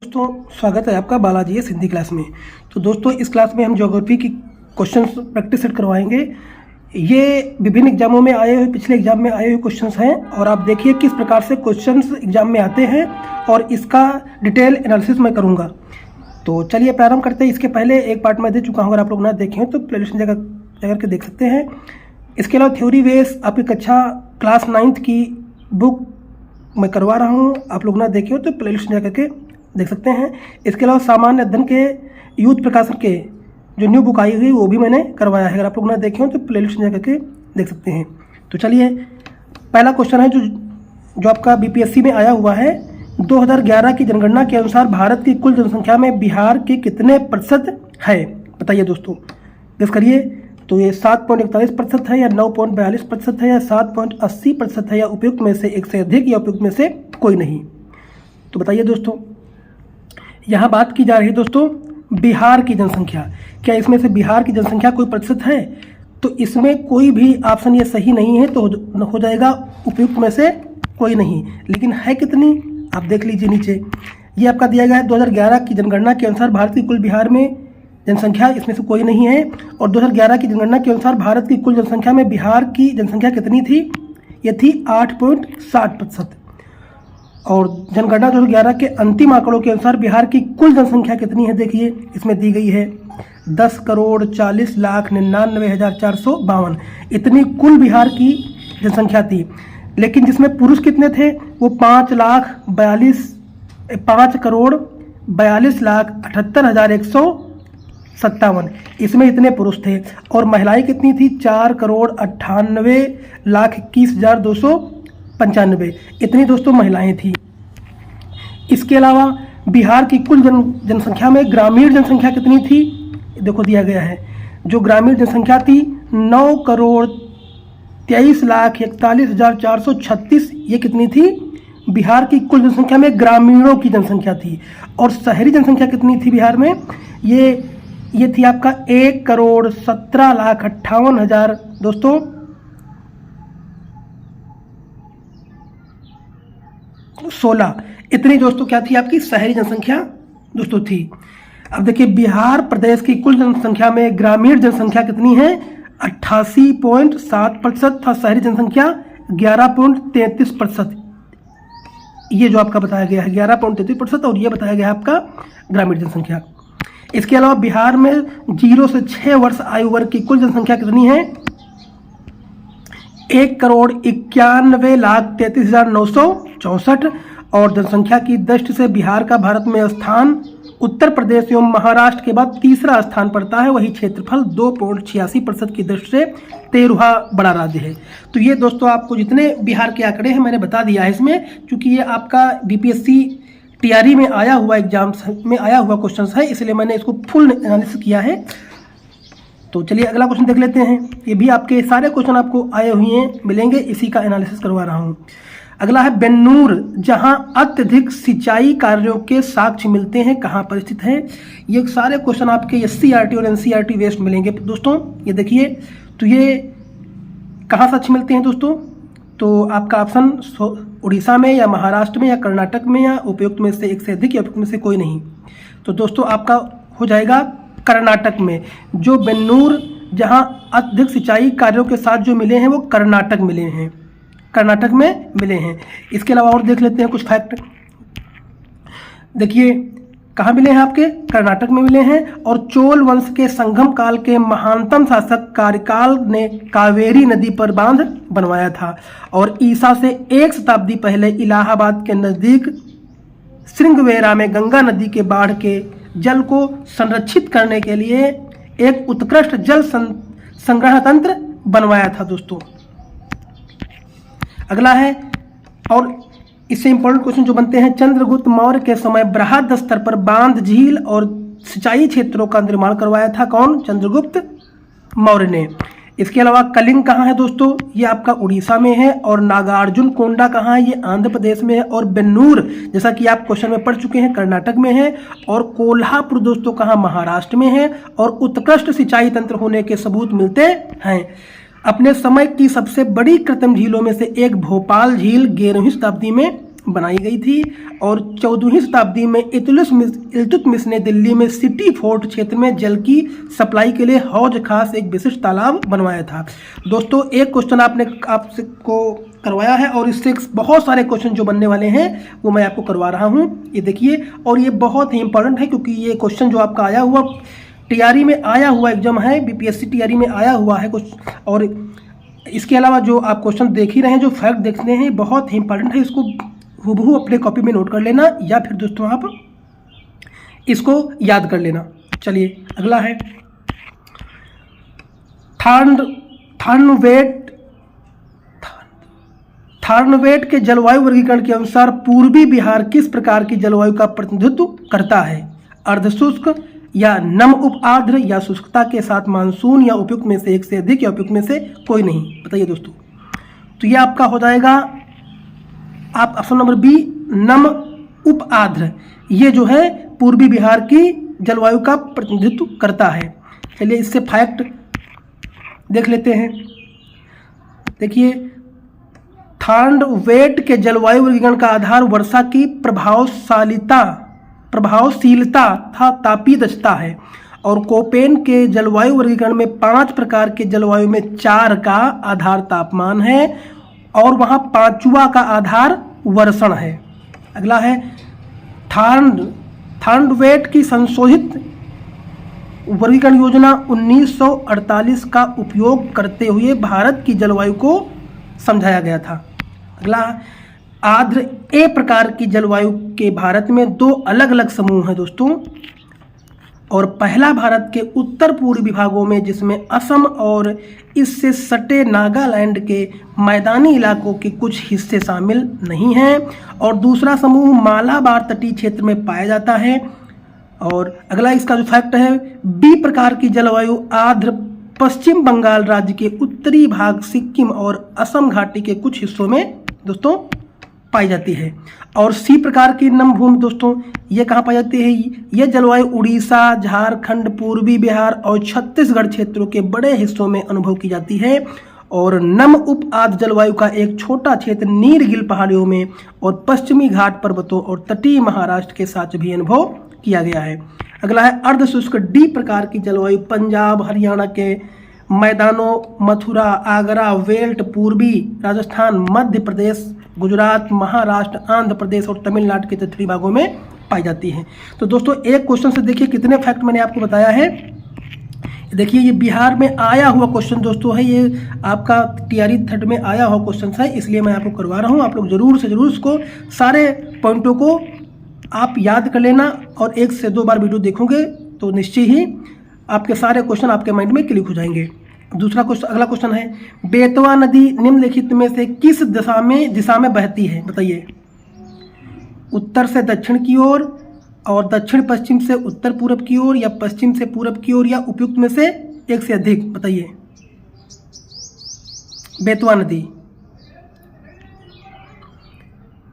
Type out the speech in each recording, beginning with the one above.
दोस्तों स्वागत है आपका बालाजी एस हिंदी क्लास में। तो दोस्तों इस क्लास में हम ज्योग्राफी की क्वेश्चंस प्रैक्टिस सेट करवाएंगे। ये विभिन्न एग्जामों में आए हुए, पिछले एग्जाम में आए हुए क्वेश्चंस हैं और आप देखिए किस प्रकार से क्वेश्चंस एग्जाम में आते हैं और इसका डिटेल एनालिसिस मैं करूँगा। तो चलिए प्रारंभ करते हैं। इसके पहले एक पार्ट मैं दे चुका हूँ, अगर आप लोग ना देखें तो प्लेलिस्ट में जाकर के देख सकते हैं। इसके अलावा थ्योरी बेस आपकी कक्षा क्लास 9th की बुक मैं करवा रहा हूँ, आप लोग ना देखें तो प्लेलिस्ट में जाकर के देख सकते हैं। इसके अलावा सामान्य अध्ययन के यूथ प्रकाशन के जो न्यू बुक आई हुई वो भी मैंने करवाया है, अगर आप लोग ना देखें तो प्लेलिस्ट में जाकर के देख सकते हैं। तो चलिए पहला क्वेश्चन है जो आपका बीपीएससी में आया हुआ है। 2011 की जनगणना के अनुसार भारत की कुल जनसंख्या में बिहार के कितने प्रतिशत है, बताइए दोस्तों, गेस करिए। तो ये 7.41% है या 9.42% है या 7.80% है या उपयुक्त में से एक से अधिक या उपयुक्त में से कोई नहीं। तो बताइए दोस्तों, यहाँ बात की जा रही है दोस्तों बिहार की जनसंख्या। क्या इसमें से बिहार की जनसंख्या कोई प्रतिशत है? तो इसमें कोई भी ऑप्शन ये सही नहीं है, तो हो जाएगा उपयुक्त में से कोई नहीं। लेकिन है कितनी, आप देख लीजिए नीचे ये आपका दिया गया है 2011 की जनगणना के अनुसार भारत की कुल बिहार में जनसंख्या, इसमें से कोई नहीं है। और 2011 की जनगणना के अनुसार भारत की कुल जनसंख्या में बिहार की जनसंख्या कितनी थी? ये थी 8.60%। और जनगणना 2011 के अंतिम आंकड़ों के अनुसार बिहार की कुल जनसंख्या कितनी है, देखिए इसमें दी गई है 10,40,99,452। इतनी कुल बिहार की जनसंख्या थी। लेकिन जिसमें पुरुष कितने थे? वो 5,42,78,157। इसमें इतने पुरुष थे। और महिलाएं कितनी थी? 4,98,21,295। इतनी दोस्तों महिलाएं थी। इसके अलावा बिहार की कुल जनसंख्या में ग्रामीण जनसंख्या कितनी थी? देखो दिया गया है। जो ग्रामीण जनसंख्या थी 9,23,41,436। ये कितनी थी? बिहार की कुल जनसंख्या में ग्रामीणों की जनसंख्या थी। और शहरी जनसंख्या कितनी थी बिहार में? ये थी आपका 1,17,58,000 दोस्तों 16। इतनी दोस्तों क्या थी आपकी शहरी जनसंख्या दोस्तों थी। अब देखिए बिहार प्रदेश की कुल जनसंख्या में ग्रामीण जनसंख्या कितनी है? 88.7% था। शहरी जनसंख्या 11.33%। ये जो आपका बताया गया है 11.33% और ये बताया गया है आपका ग्रामीण जनसंख्या। इसके अलावा बिहार में 0 से 6 वर्ष आयु वर्ग की कुल जनसंख्या कितनी है? 1,91,33,964। और जनसंख्या की दृष्टि से बिहार का भारत में स्थान उत्तर प्रदेश एवं महाराष्ट्र के बाद तीसरा स्थान पड़ता है। वही क्षेत्रफल 2.86% की दृष्टि से 13वां बड़ा राज्य है। तो ये दोस्तों आपको जितने बिहार के आंकड़े हैं मैंने बता दिया है इसमें, क्योंकि ये आपका बीपीएससी टीआरई में आया हुआ एग्जाम में आया हुआ क्वेश्चन है, इसलिए मैंने इसको फुल एनालिसिस किया है। तो चलिए अगला क्वेश्चन देख लेते हैं। ये भी आपके सारे क्वेश्चन आपको आए हुए मिलेंगे, इसी का एनालिसिस करवा रहा हूँ। अगला है बेन्नूर, जहां अत्यधिक सिंचाई कार्यों के साक्ष्य मिलते हैं, कहाँ पर स्थित है? ये सारे क्वेश्चन आपके एससीईआरटी और एनसीईआरटी वेस्ट मिलेंगे दोस्तों। ये देखिए, तो ये कहाँ साक्ष्य मिलते हैं दोस्तों? तो आपका ऑप्शन उड़ीसा में या महाराष्ट्र में या कर्नाटक में या उपयुक्त में से एक से अधिक या उपयुक्त में से कोई नहीं। तो दोस्तों आपका हो जाएगा कर्नाटक में। जो बेन्नूर जहां अत्यधिक सिंचाई कार्यों के साथ जो मिले हैं वो कर्नाटक मिले हैं, कर्नाटक में मिले हैं। इसके अलावा और देख लेते हैं कुछ फैक्ट। देखिए कहाँ मिले हैं आपके? कर्नाटक में मिले हैं। और चोल वंश के संगम काल के महानतम शासक कार्यकाल ने कावेरी नदी पर बांध बनवाया था। और ईसा से 1 शताब्दी पहले इलाहाबाद के नजदीक श्रृंगवेरा में गंगा नदी के बाढ़ के जल को संरक्षित करने के लिए एक उत्कृष्ट जल संग्रह तंत्र बनवाया था दोस्तों। अगला है, और इससे इंपॉर्टेंट क्वेश्चन जो बनते हैं, चंद्रगुप्त मौर्य के समय बृहद स्तर पर बांध, झील और सिंचाई क्षेत्रों का निर्माण करवाया था। कौन? चंद्रगुप्त मौर्य ने। इसके अलावा कलिंग कहाँ है दोस्तों? ये आपका उड़ीसा में है। और नागार्जुन कोंडा कहाँ है? ये आंध्र प्रदेश में है। और बेन्नूर जैसा कि आप क्वेश्चन में पढ़ चुके हैं कर्नाटक में है। और कोल्हापुर दोस्तों कहाँ? महाराष्ट्र में है। और उत्कृष्ट सिंचाई तंत्र होने के सबूत मिलते हैं। अपने समय की सबसे बड़ी कृत्रिम झीलों में से एक भोपाल झील 11वीं शताब्दी में बनाई गई थी और 14वीं शताब्दी में इल्तुतमिश ने दिल्ली में सिटी फोर्ट क्षेत्र में जल की सप्लाई के लिए हौज खास एक विशिष्ट तालाब बनवाया था। दोस्तों एक क्वेश्चन आपसे को करवाया है और इससे बहुत सारे क्वेश्चन जो बनने वाले हैं वो मैं आपको करवा रहा हूँ। ये देखिए, और ये बहुत ही इंपॉर्टेंट है क्योंकि ये क्वेश्चन जो आपका आया हुआ टीआरई में आया हुआ एग्जाम है, बीपीएससी टीआरई में आया हुआ है कुछ। और इसके अलावा जो आप क्वेश्चन देख ही रहे हैं, जो फैक्ट देखने हैं, बहुत ही इंपॉर्टेंट है। इसको हूबहू अपने कॉपी में नोट कर लेना या फिर दोस्तों आप इसको याद कर लेना। चलिए अगला है थार्नवेट के जलवायु वर्गीकरण के अनुसार पूर्वी बिहार किस प्रकार की जलवायु का प्रतिनिधित्व करता है? अर्धशुष्क या नम उप आर्द्र या शुष्कता के साथ मानसून या उपयुक्त में से एक से अधिक या उपयुक्त में से कोई नहीं? बताइए दोस्तों। तो ये आपका हो जाएगा आप ऑप्शन नंबर बी, नम उप आर्द्र। ये जो है पूर्वी बिहार की जलवायु का प्रतिनिधित्व करता है। चलिए इससे फैक्ट देख लेते हैं। देखिए, थार्नवेट के जलवायु वर्गीकरण का आधार वर्षा की प्रभावशीलता था तापीय दक्षता है और कोपेन के जलवायु वर्गीकरण में 5 प्रकार के जलवायु में 4 का आधार तापमान है और वहाँ 5वां का आधार वर्षण है। अगला है थार्नवेट की संशोधित वर्गीकरण योजना 1948 का उपयोग करते हुए भारत की जलवायु को समझाया गया था। अगला आर्द्र ए प्रकार की जलवायु के भारत में 2 अलग अलग समूह हैं दोस्तों, और पहला भारत के उत्तर पूर्वी भागों में जिसमें असम और इससे सटे नागालैंड के मैदानी इलाकों के कुछ हिस्से शामिल नहीं हैं, और दूसरा समूह मालाबार तटीय क्षेत्र में पाया जाता है। और अगला इसका जो फैक्ट है, बी प्रकार की जलवायु आर्द्र पश्चिम बंगाल राज्य के उत्तरी भाग, सिक्किम और असम घाटी के कुछ हिस्सों में दोस्तों पाई जाती है। और सी प्रकार की नम भूमि दोस्तों ये कहाँ पाई जाती है? ये जलवायु उड़ीसा, झारखंड, पूर्वी बिहार और छत्तीसगढ़ क्षेत्रों के बड़े हिस्सों में अनुभव की जाती है। और नम उप आर्द्र जलवायु का एक छोटा क्षेत्र नीलगिरी पहाड़ियों में और पश्चिमी घाट पर्वतों और तटीय महाराष्ट्र के साथ भी अनुभव किया गया है। अगला है अर्धशुष्क डी प्रकार की जलवायु पंजाब, हरियाणा के मैदानों, मथुरा, आगरा, वेल्ट, पूर्वी राजस्थान, मध्य प्रदेश, गुजरात, महाराष्ट्र, आंध्र प्रदेश और तमिलनाडु के तटीय भागों में पाई जाती है। तो दोस्तों एक क्वेश्चन से देखिए कितने फैक्ट मैंने आपको बताया है। देखिए ये बिहार में आया हुआ क्वेश्चन दोस्तों है, ये आपका टीआरई 3rd में आया हुआ क्वेश्चन है, इसलिए मैं आपको करवा रहा हूँ। आप लोग जरूर से जरूर इसको सारे पॉइंटों को आप याद कर लेना और 1 से 2 बार वीडियो देखोगे तो निश्चय ही आपके सारे क्वेश्चन आपके माइंड में क्लिक हो जाएंगे। दूसरा क्वेश्चन, अगला क्वेश्चन है, बेतवा नदी निम्नलिखित में से किस दिशा में बहती है? बताइए। उत्तर से दक्षिण की ओर और दक्षिण पश्चिम से उत्तर पूर्व की ओर या पश्चिम से पूर्व की ओर या उपयुक्त में से एक से अधिक? बताइए। बेतवा नदी,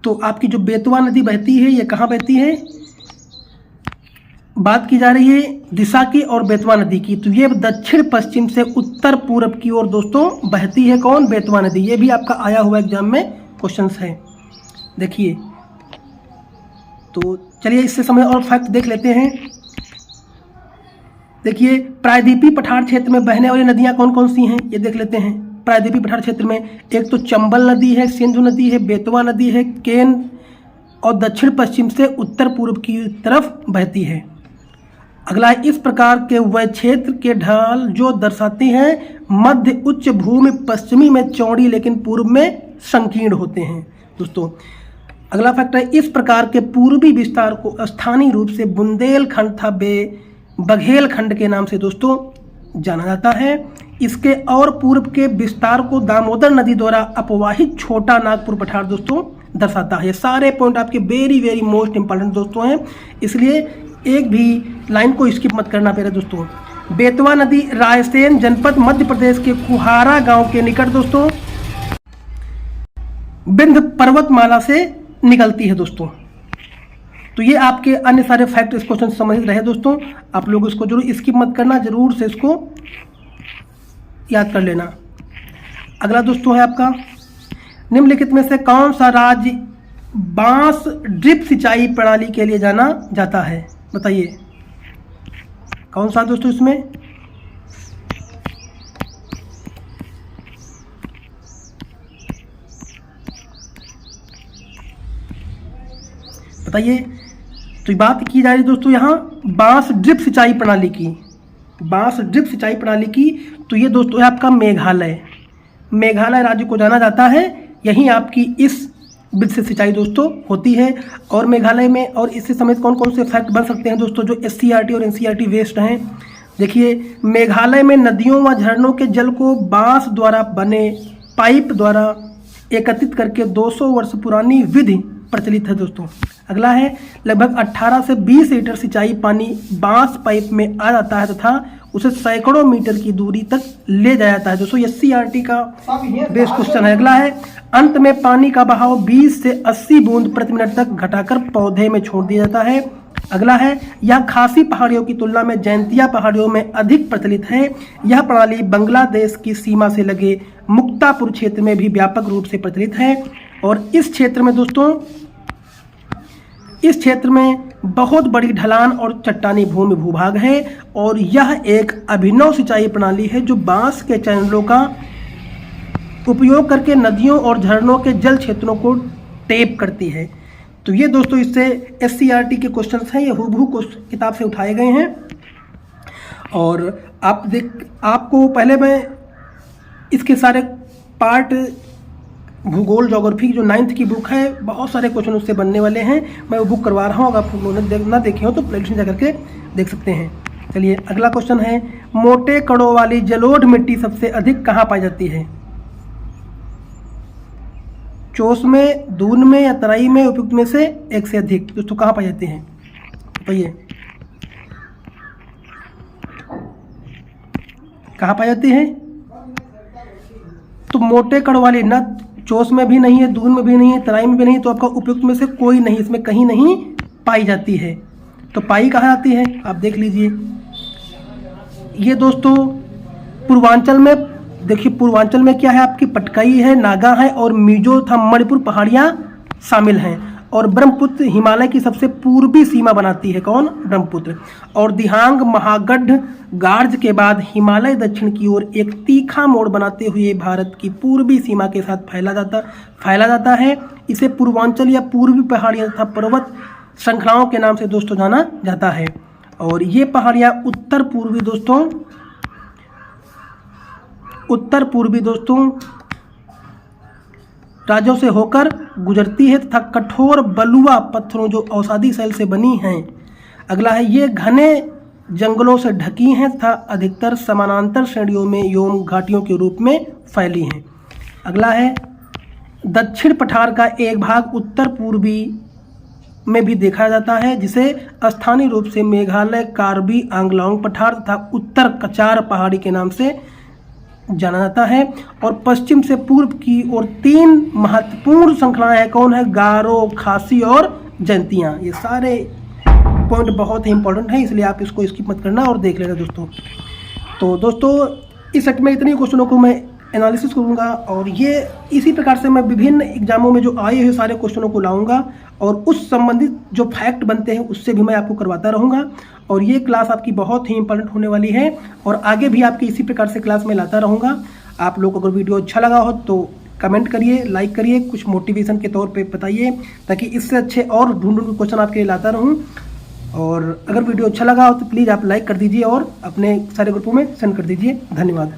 तो आपकी जो बेतवा नदी बहती है ये कहाँ बहती है? बात की जा रही है दिशा की और बेतवा नदी की, तो ये दक्षिण पश्चिम से उत्तर पूर्व की ओर दोस्तों बहती है। कौन? बेतवा नदी। ये भी आपका आया हुआ एग्जाम में क्वेश्चंस है। देखिए, तो चलिए इससे समझ और फैक्ट देख लेते हैं। देखिए प्रायद्वीपीय पठार क्षेत्र में बहने वाली नदियां कौन कौन सी हैं ये देख लेते हैं। प्रायद्वीपीय पठार क्षेत्र में एक तो चंबल नदी है, सिंधु नदी है, बेतवा नदी है, केन और दक्षिण पश्चिम से उत्तर पूर्व की तरफ बहती है। अगला, इस प्रकार के वह क्षेत्र के ढाल जो दर्शाते हैं मध्य उच्च भूमि पश्चिमी में चौड़ी लेकिन पूर्व में संकीर्ण होते हैं। दोस्तों अगला फैक्ट है, इस प्रकार के पूर्वी विस्तार को स्थानीय रूप से बुंदेलखंड था बघेलखंड के नाम से दोस्तों जाना जाता है। इसके और पूर्व के विस्तार को दामोदर नदी द्वारा अपवाहित छोटा नागपुर पठार दोस्तों दर्शाता है। सारे पॉइंट आपके वेरी वेरी मोस्ट इंपॉर्टेंट दोस्तों हैं, इसलिए एक भी लाइन को स्किप मत करना मेरे दोस्तों। बेतवा नदी रायसेन जनपद मध्य प्रदेश के कुहारा गांव के निकट दोस्तों विंध्य पर्वतमाला से निकलती है दोस्तों। तो ये आपके अन्य सारे फैक्ट इस क्वेश्चन से समझ रहे दोस्तों, आप लोग इसको जरूर स्किप मत करना, जरूर से इसको याद कर लेना। अगला दोस्तों है आपका, निम्नलिखित में से कौन सा राज्य बांस ड्रिप सिंचाई प्रणाली के लिए जाना जाता है? बताइए कौन सा दोस्तों इसमें? बताइए। तो बात की जा रही है दोस्तों यहाँ बांस ड्रिप सिंचाई प्रणाली की, बांस ड्रिप सिंचाई प्रणाली की। तो ये दोस्तों है आपका मेघालय, मेघालय राज्य को जाना जाता है, यहीं आपकी इस वृक्ष से सिंचाई दोस्तों होती है। और मेघालय में और इससे समेत कौन कौन से फैक्ट बन सकते हैं दोस्तों जो SCERT और NCERT वेस्ट हैं? देखिए, मेघालय में नदियों व झरनों के जल को बांस द्वारा बने पाइप द्वारा एकत्रित करके 200 वर्ष पुरानी विधि प्रचलित है दोस्तों। अगला है, लगभग 18 से 20 लीटर सिंचाई पानी बांस पाइप में आ जाता है तथा उसे सैकड़ों मीटर की दूरी तक ले जाया जाता है दोस्तों। SCERT का बेस्ट क्वेश्चन है। अगला है, अंत में पानी का बहाव 20 से 80 बूंद प्रति मिनट तक घटाकर पौधे में छोड़ दिया जाता है। अगला है, यह खासी पहाड़ियों की तुलना में जैंतिया पहाड़ियों में अधिक प्रचलित है। यह प्रणाली बांग्लादेश की सीमा से लगे मुक्तापुर क्षेत्र में भी व्यापक रूप से प्रचलित है। और इस क्षेत्र में दोस्तों, इस क्षेत्र में बहुत बड़ी ढलान और चट्टानी भूमि भूभाग है और यह एक अभिनव सिंचाई प्रणाली है जो बांस के चैनलों का उपयोग करके नदियों और झरनों के जल क्षेत्रों को टेप करती है। तो ये दोस्तों इससे SCERT के क्वेश्चंस हैं, ये हूबहू किताब से उठाए गए हैं। और आपको पहले मैं इसके सारे पार्ट भूगोल ज्योग्राफी जो 9th की बुक है, बहुत सारे क्वेश्चन उससे बनने वाले हैं, मैं वो बुक करवा रहा हूँ। अगर आप उन्होंने ना देखे हो तो प्लेलिस्ट में जाकर के देख सकते हैं। चलिए अगला क्वेश्चन है, मोटे कणों वाली जलोढ़ मिट्टी सबसे अधिक कहाँ पाई जाती है? चोस में, दून में या तराई में, उपयुक्त में से एक से अधिक दोस्तों कहाँ पाई जाती है? बताइए कहाँ पाई जाती है? तो मोटे कण वाली न चोस में भी नहीं है, दून में भी नहीं है, तराई में भी नहीं, तो आपका उपयुक्त में से कोई नहीं, इसमें कहीं नहीं पाई जाती है। तो पाई कहाँ जाती है आप देख लीजिए। ये दोस्तों पूर्वांचल में, देखिए पूर्वांचल में क्या है आपकी पटकाई है, नागा है और मिजो तथा मणिपुर पहाड़ियाँ शामिल हैं। और ब्रह्मपुत्र हिमालय की सबसे पूर्वी सीमा बनाती है, कौन? ब्रह्मपुत्र। और दिहांग महागढ़ गार्ज के बाद हिमालय दक्षिण की ओर एक तीखा मोड़ बनाते हुए भारत की पूर्वी सीमा के साथ फैला जाता है। इसे पूर्वांचल या पूर्वी पहाड़ियाँ तथा पर्वत श्रृंखलाओं के नाम से दोस्तों जाना जाता है। और ये पहाड़ियाँ उत्तर पूर्वी दोस्तों राज्यों से होकर गुजरती है तथा कठोर बलुआ पत्थरों जो औषधि शैल से बनी हैं। अगला है, ये घने जंगलों से ढकी हैं तथा अधिकतर समानांतर श्रेणियों में एवं घाटियों के रूप में फैली हैं। अगला है, दक्षिण पठार का एक भाग उत्तर पूर्वी में भी देखा जाता है जिसे स्थानीय रूप से मेघालय कार्बी आंगलोंग पठार तथा उत्तर कचार पहाड़ी के नाम से जाना जाता है। और पश्चिम से पूर्व की ओर 3 महत्वपूर्ण श्रृंखलाएं हैं, कौन है? गारो, खासी और जैंतिया। ये सारे पॉइंट बहुत ही इंपॉर्टेंट है, इसलिए आप इसको स्किप मत करना और देख लेना दोस्तों। तो दोस्तों इस सेट में इतने क्वेश्चनों को मैं एनालिसिस करूंगा और ये इसी प्रकार से मैं विभिन्न एग्जामों में जो आए हुए सारे क्वेश्चनों को लाऊंगा और उस संबंधित जो फैक्ट बनते हैं उससे भी मैं आपको करवाता रहूंगा। और ये क्लास आपकी बहुत ही इंपॉर्टेंट होने वाली है और आगे भी आपकी इसी प्रकार से क्लास में लाता रहूँगा। आप लोग अगर वीडियो अच्छा लगा हो तो कमेंट करिए, लाइक करिए, कुछ मोटिवेशन के तौर पे बताइए ताकि इससे अच्छे और ढूंढ क्वेश्चन आपके लिए लाता रहूँ। और अगर वीडियो अच्छा लगा हो तो प्लीज़ आप लाइक कर दीजिए और अपने सारे ग्रुपों में सेंड कर दीजिए। धन्यवाद।